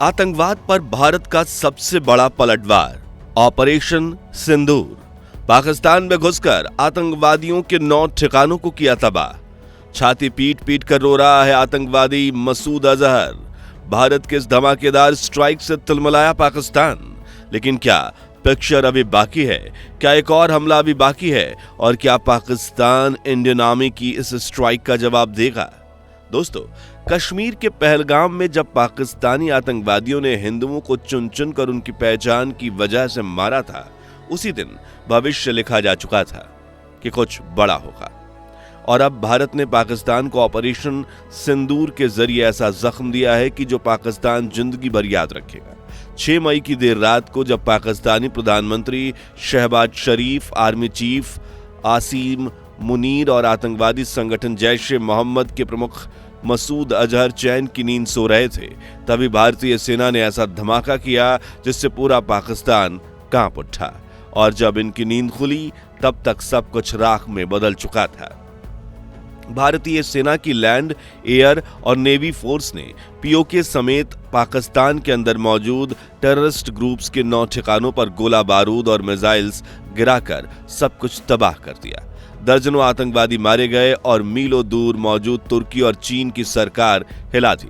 आतंकवाद पर भारत का सबसे बड़ा पलटवार, ऑपरेशन सिंदूर। पाकिस्तान में घुसकर आतंकवादियों के 9 ठिकानों को किया तबाह। छाती पीट पीट कर रो रहा है आतंकवादी मसूद अजहर। भारत के इस धमाकेदार स्ट्राइक से तिलमिलाया पाकिस्तान। लेकिन क्या पिक्चर अभी बाकी है? क्या एक और हमला अभी बाकी है? और क्या पाकिस्तान इंडियन आर्मी की इस स्ट्राइक का जवाब देगा? दोस्तों, कश्मीर के पहलगाम में जब पाकिस्तानी आतंकवादियों ने हिंदुओं को चुन चुन कर उनकी पहचान की वजह से मारा था, उसी दिन भविष्य लिखा जा चुका था कि कुछ बड़ा होगा। और अब भारत ने पाकिस्तान को ऑपरेशन सिंदूर के जरिए ऐसा जख्म दिया है कि जो पाकिस्तान जिंदगी भर याद रखेगा। 6 मई की देर रात को जब पाकिस्तानी प्रधानमंत्री शहबाज शरीफ, आर्मी चीफ आसिम मुनीर और आतंकवादी संगठन जैश ए मोहम्मद के प्रमुख मसूद अजहर चैन की नींद सो रहे थे, तभी भारतीय सेना ने ऐसा धमाका किया जिससे पूरा पाकिस्तान कांप उठा। और जब इनकी नींद खुली तब तक सब कुछ राख में बदल चुका था। भारतीय सेना की लैंड, एयर और नेवी फोर्स ने पीओके समेत पाकिस्तान के अंदर मौजूद टेररिस्ट ग्रुप्स के 9 ठिकानों पर गोला बारूद और मिसाइल्स गिराकर सब कुछ तबाह कर दिया। दर्जनों आतंकवादी मारे गए और मीलों दूर मौजूद तुर्की और चीन की सरकार हिला दी।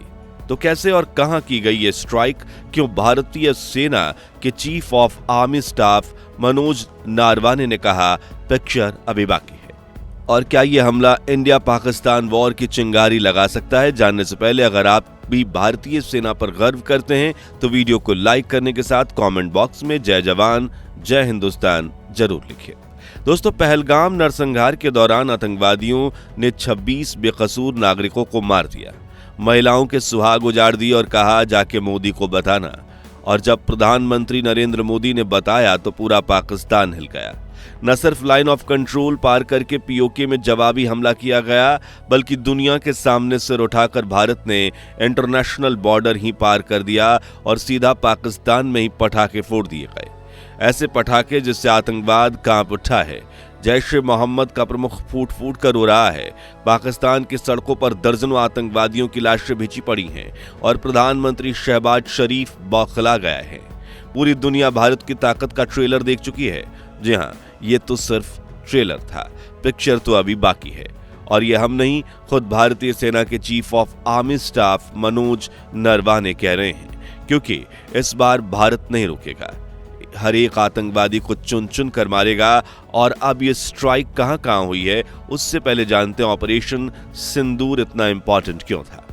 तो कैसे और कहां की गई ये स्ट्राइक? क्यों? भारतीय सेना के chief of army staff Manoj Naravane ने कहा पिक्चर अभी बाकी है। और क्या ये हमला इंडिया पाकिस्तान वॉर की चिंगारी लगा सकता है? जानने से पहले अगर आप भी भारतीय सेना पर गर्व करते हैं तो वीडियो को लाइक करने के साथ कमेंट बॉक्स में जय जवान जय हिंदुस्तान जरूर लिखिए। दोस्तों, पहलगाम नरसंहार के दौरान आतंकवादियों ने 26 बेकसूर नागरिकों को मार दिया, महिलाओं के सुहाग उजाड़ दिए और कहा जाके मोदी को बताना। और जब प्रधानमंत्री नरेंद्र मोदी ने बताया तो पूरा पाकिस्तान हिल गया। न सिर्फ लाइन ऑफ कंट्रोल पार करके पीओके में जवाबी हमला किया गया, बल्कि दुनिया के सामने सिर उठाकर भारत ने इंटरनेशनल बॉर्डर ही पार कर दिया और सीधा पाकिस्तान में ही पटाखे फोड़ दिए गए। ऐसे पटाखे जिससे आतंकवाद कांप उठा है। जैश ए मोहम्मद का प्रमुख फूट फूट कर रो रहा है। पाकिस्तान की सड़कों पर दर्जनों आतंकवादियों की लाशें बिछी पड़ी हैं और प्रधानमंत्री शहबाज शरीफ बौखला गया है। पूरी दुनिया भारत की ताकत का ट्रेलर देख चुकी है। जी हां, ये तो सिर्फ ट्रेलर था, पिक्चर तो अभी बाकी है। और ये हम नहीं, खुद भारतीय सेना के chief of army staff Manoj Naravane कह रहे हैं, क्योंकि इस बार भारत नहीं रुकेगा। हर एक आतंकवादी को चुन चुन कर मारेगा। और अब ये स्ट्राइक कहां हुई है, उससे पहले जानते हैं ऑपरेशन सिंदूर इतना इंपॉर्टेंट क्यों था।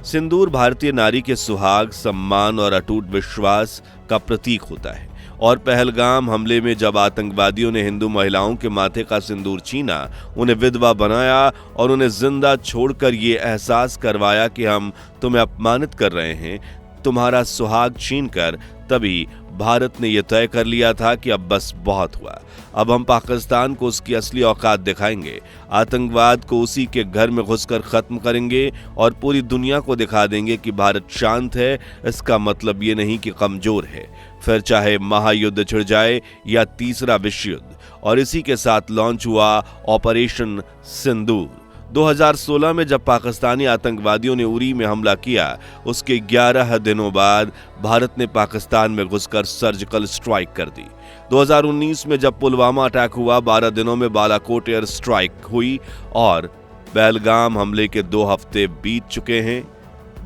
सिंदूर भारतीय नारी के सुहाग, सम्मान और अटूट विश्वास का प्रतीक होता है। और पहलगाम हमले में जब आतंकवादियों ने हिंदू महिलाओं के माथे का सिंदूर छीना, उन्हें विधवा बनाया और उन्हें जिंदा छोड़कर ये एहसास करवाया कि हम तुम्हें अपमानित कर रहे हैं, तुम्हारा सुहाग छीनकर, तभी भारत ने यह तय कर लिया था कि अब बस बहुत हुआ। अब हम पाकिस्तान को उसकी असली औकात दिखाएंगे, आतंकवाद को उसी के घर में घुसकर खत्म करेंगे और पूरी दुनिया को दिखा देंगे कि भारत शांत है। इसका मतलब ये नहीं कि कमजोर है, फिर चाहे महायुद्ध छिड़ जाए या तीसरा विश्व युद्ध। और इसी के साथ लॉन्च हुआ ऑपरेशन सिंदूर। 2016 में जब पाकिस्तानी आतंकवादियों ने उरी में हमला किया, उसके 11 दिनों बाद भारत ने पाकिस्तान में घुसकर सर्जिकल स्ट्राइक कर दी। 2019 में जब पुलवामा अटैक हुआ, 12 दिनों में बालाकोट एयर स्ट्राइक हुई और पहलगाम हमले के 2 हफ्ते बीत चुके हैं।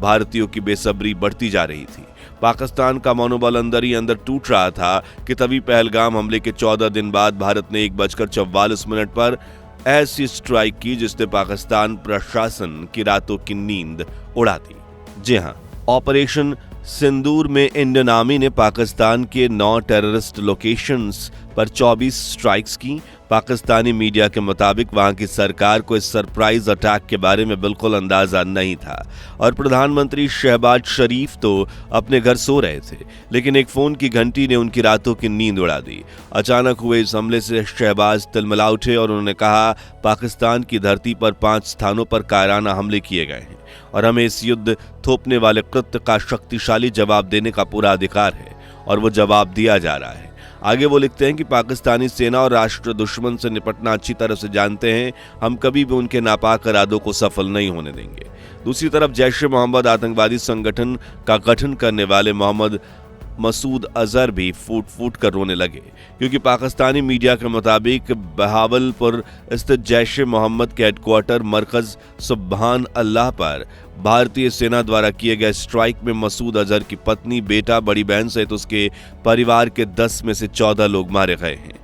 भारतीयों की बेसब्री बढ़ती जा रही थी। पाकिस्तान का मनोबल अंदर ही अंदर टूट रहा था कि तभी पहलगाम हमले के 14 दिन बाद भारत ने 1:44 पर ऐसी स्ट्राइक की जिसने पाकिस्तान प्रशासन की रातों की नींद उड़ा दी। जी हां, ऑपरेशन सिंदूर में इंडियन आर्मी ने पाकिस्तान के 9 टेररिस्ट लोकेशंस पर 24 स्ट्राइक्स की। पाकिस्तानी मीडिया के मुताबिक वहां की सरकार को इस सरप्राइज अटैक के बारे में बिल्कुल अंदाजा नहीं था और प्रधानमंत्री शहबाज शरीफ तो अपने घर सो रहे थे, लेकिन एक फोन की घंटी ने उनकी रातों की नींद उड़ा दी। अचानक हुए इस हमले से शहबाज तिलमिला उठे और उन्होंने कहा, पाकिस्तान की धरती पर 5 स्थानों पर कायराना हमले किए गए हैं और हमें इस युद्ध थोपने वाले कृत्य का शक्तिशाली जवाब देने का पूरा अधिकार है और वो जवाब दिया जा रहा है। आगे वो लिखते हैं कि पाकिस्तानी सेना और राष्ट्र दुश्मन से निपटना अच्छी तरह से जानते हैं, हम कभी भी उनके नापाक इरादों को सफल नहीं होने देंगे। दूसरी तरफ जैश ए मोहम्मद आतंकवादी संगठन का गठन करने वाले मोहम्मद मसूद अजहर भी फूट फूट कर रोने लगे, क्योंकि पाकिस्तानी मीडिया के मुताबिक बहावलपुर स्थित जैश ए मोहम्मद के हेडक्वार्टर मरकज सुबहान अल्लाह पर भारतीय सेना द्वारा किए गए स्ट्राइक में मसूद अजहर की पत्नी, बेटा, बड़ी बहन सहित उसके परिवार के 10 में से 14 लोग मारे गए हैं।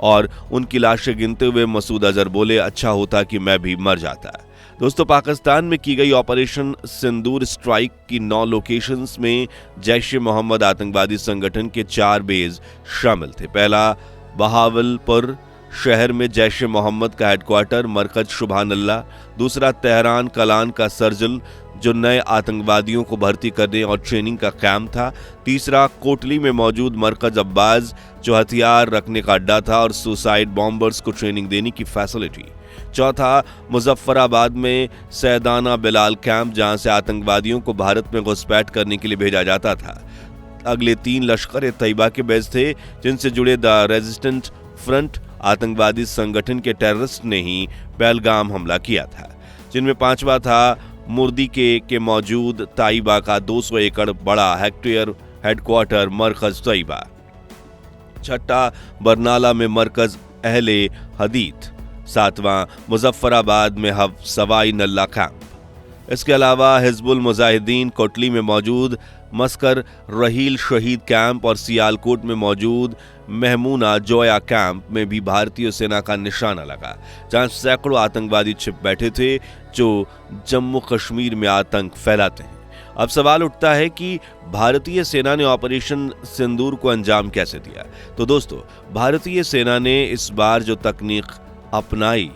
और उनकी लाशें गिनते हुए मसूद अजहर बोले, अच्छा होता कि मैं भी मर जाता। दोस्तों, पाकिस्तान में की गई ऑपरेशन सिंदूर स्ट्राइक की 9 लोकेशंस में जैश ए मोहम्मद आतंकवादी संगठन के 4 बेस शामिल थे। पहला, बहावलपुर शहर में जैश ए मोहम्मद का हेडक्वार्टर मरकज सुबहान अल्लाह। दूसरा, तेहरान कलान का सर्जिल, जो नए आतंकवादियों को भर्ती करने और ट्रेनिंग का कैंप था। तीसरा, कोटली में मौजूद मरकज अब्बास, जो हथियार रखने का अड्डा था और सुसाइड बॉम्बर्स को ट्रेनिंग देने की फैसिलिटी। चौथा, मुजफ्फराबाद में सैदाना बिलाल कैंप, जहां से आतंकवादियों को भारत में घुसपैठ करने के लिए भेजा जाता था। अगले 3 लश्कर ए तैयबा के बेस थे, जिनसे जुड़े द रेजिस्टेंट फ्रंट आतंकवादी संगठन के टेररिस्ट ने ही पहलगाम हमला किया था, जिनमें 5वां था मुर्दी के मौजूद तैयबा का 200 एकड़ बड़ा हेक्टेयर हेडक्वार्टर मरकज तैयबा। छठा, बरनाला में मरकज अहले हदीथ। 7वां, मुजफ्फराबाद में सवाई नल्ला कैंप। इसके अलावा हिजबुल मुजाहिदीन कोटली में मौजूद मस्कर रहील शहीद कैंप और सियालकोट में मौजूद महमूना जोया कैंप में भी भारतीय सेना का निशाना लगा, जहां सैकड़ों आतंकवादी छिप बैठे थे जो जम्मू कश्मीर में आतंक फैलाते हैं। अब सवाल उठता है कि भारतीय सेना ने ऑपरेशन सिंदूर को अंजाम कैसे दिया। तो दोस्तों, भारतीय सेना ने इस बार जो तकनीक अपनाई,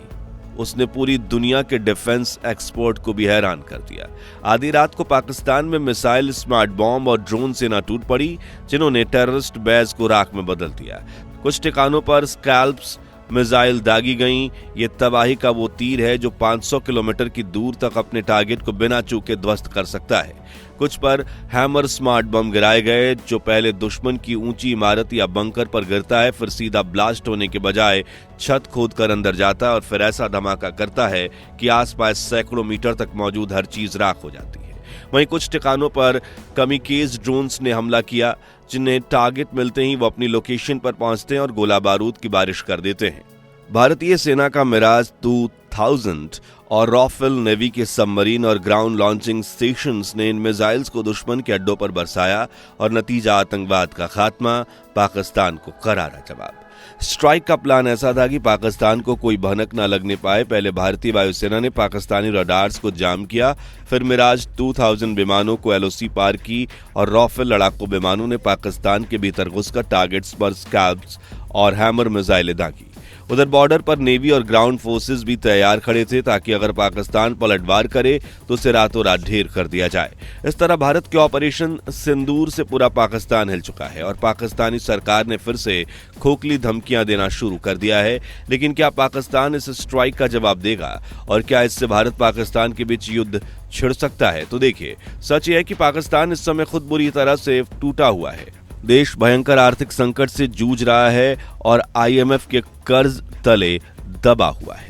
उसने पूरी दुनिया के डिफेंस एक्सपर्ट को भी हैरान कर दिया। आधी रात को पाकिस्तान में मिसाइल, स्मार्ट बॉम्ब और ड्रोन सेना टूट पड़ी, जिन्होंने टेररिस्ट बेस को राख में बदल दिया। कुछ ठिकानों पर स्कैल्प्स मिसाइल दागी गईं। ये तबाही का वो तीर है जो 500 किलोमीटर की दूर तक अपने टारगेट को बिना चूके ध्वस्त कर सकता है। कुछ पर हैमर स्मार्ट बम गिराए गए, जो पहले दुश्मन की ऊंची इमारत या बंकर पर गिरता है, फिर सीधा ब्लास्ट होने के बजाय छत खोदकर अंदर जाता है और फिर ऐसा धमाका करता है कि आसपास सैकड़ों मीटर तक मौजूद हर चीज राख हो जाती है। वहीं कुछ ठिकानों पर कमिकेज ड्रोन्स ने हमला किया, जिन्हें टारगेट मिलते ही वो अपनी लोकेशन पर पहुंचते हैं और गोला बारूद की बारिश कर देते हैं। भारतीय सेना का मिराज 2000 और राफेल नेवी के सबमरीन और ग्राउंड लॉन्चिंग स्टेशंस ने इन मिसाइल्स को दुश्मन के अड्डों पर बरसाया और नतीजा आतंकवाद का खात्मा, पाकिस्तान को करारा जवाब। स्ट्राइक का प्लान ऐसा था कि पाकिस्तान को कोई भनक न लगने पाए। पहले भारतीय वायुसेना ने पाकिस्तानी रडार्स को जाम किया, फिर मिराज 2000 विमानों को एलओसी पार की और राफेल लड़ाकू विमानों ने पाकिस्तान के भीतर घुसकर टारगेट्स पर स्कैल्प्स और हैमर मिसाइलें दागी। उधर बॉर्डर पर नेवी और ग्राउंड फोर्सेस भी तैयार खड़े थे, ताकि अगर पाकिस्तान पलटवार करे तो उसे रातों रात ढेर कर दिया जाए। इस तरह भारत के ऑपरेशन सिंदूर से पूरा पाकिस्तान हिल चुका है और पाकिस्तानी सरकार ने फिर से खोखली धमकियां देना शुरू कर दिया है। लेकिन क्या पाकिस्तान इस स्ट्राइक का जवाब देगा और क्या इससे भारत पाकिस्तान के बीच युद्ध छिड़ सकता है? तो देखिए, सच यह है कि पाकिस्तान इस समय खुद बुरी तरह से टूटा हुआ है। देश भयंकर आर्थिक संकट से जूझ रहा है और आईएमएफ के कर्ज तले दबा हुआ है।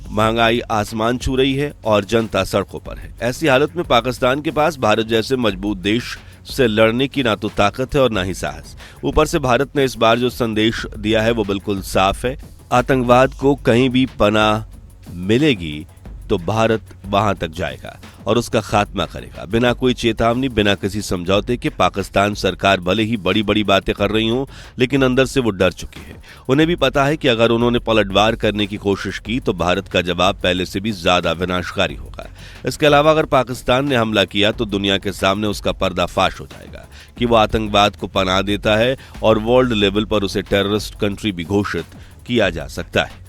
महंगाई आसमान छू रही है और जनता सड़कों पर है। ऐसी हालत में पाकिस्तान के पास भारत जैसे मजबूत देश से लड़ने की ना तो ताकत है और ना ही साहस। ऊपर से भारत ने इस बार जो संदेश दिया है वो बिल्कुल साफ है, आतंकवाद को कहीं भी पनाह मिलेगी तो भारत वहां तक जाएगा और उसका खात्मा करेगा, बिना कोई चेतावनी, बिना किसी समझौते के। पाकिस्तान सरकार भले ही बड़ी बड़ी बातें कर रही हो, लेकिन अंदर से वो डर चुकी है। उन्हें भी पता है कि अगर उन्होंने पलटवार करने की कोशिश की तो भारत का जवाब पहले से भी ज्यादा विनाशकारी होगा। इसके अलावा अगर पाकिस्तान ने हमला किया तो दुनिया के सामने उसका पर्दाफाश हो जाएगा कि वो आतंकवाद को पनाह देता है और वर्ल्ड लेवल पर उसे टेररिस्ट कंट्री भी घोषित किया जा सकता है,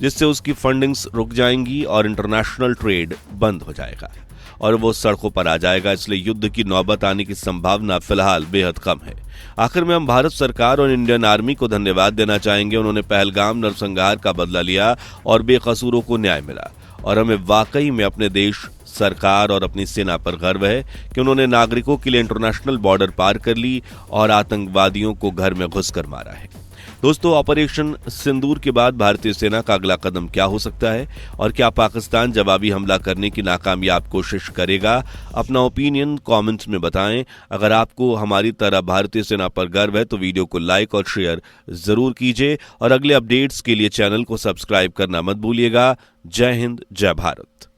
जिससे उसकी फंडिंग्स रुक जाएंगी और इंटरनेशनल ट्रेड बंद हो जाएगा और वो सड़कों पर आ जाएगा। इसलिए युद्ध की नौबत आने की संभावना फिलहाल बेहद कम है। आखिर में हम भारत सरकार और इंडियन आर्मी को धन्यवाद देना चाहेंगे। उन्होंने पहलगाम नरसंहार का बदला लिया और बेकसूरों को न्याय मिला और हमें वाकई में अपने देश, सरकार और अपनी सेना पर गर्व है कि उन्होंने नागरिकों के लिए इंटरनेशनल बॉर्डर पार कर ली और आतंकवादियों को घर में घुसकर मारा है। दोस्तों, ऑपरेशन सिंदूर के बाद भारतीय सेना का अगला कदम क्या हो सकता है और क्या पाकिस्तान जवाबी हमला करने की नाकामयाब कोशिश करेगा? अपना ओपिनियन कमेंट्स में बताएं। अगर आपको हमारी तरह भारतीय सेना पर गर्व है तो वीडियो को लाइक और शेयर जरूर कीजिए और अगले अपडेट्स के लिए चैनल को सब्सक्राइब करना मत भूलिएगा। जय हिंद, जय भारत।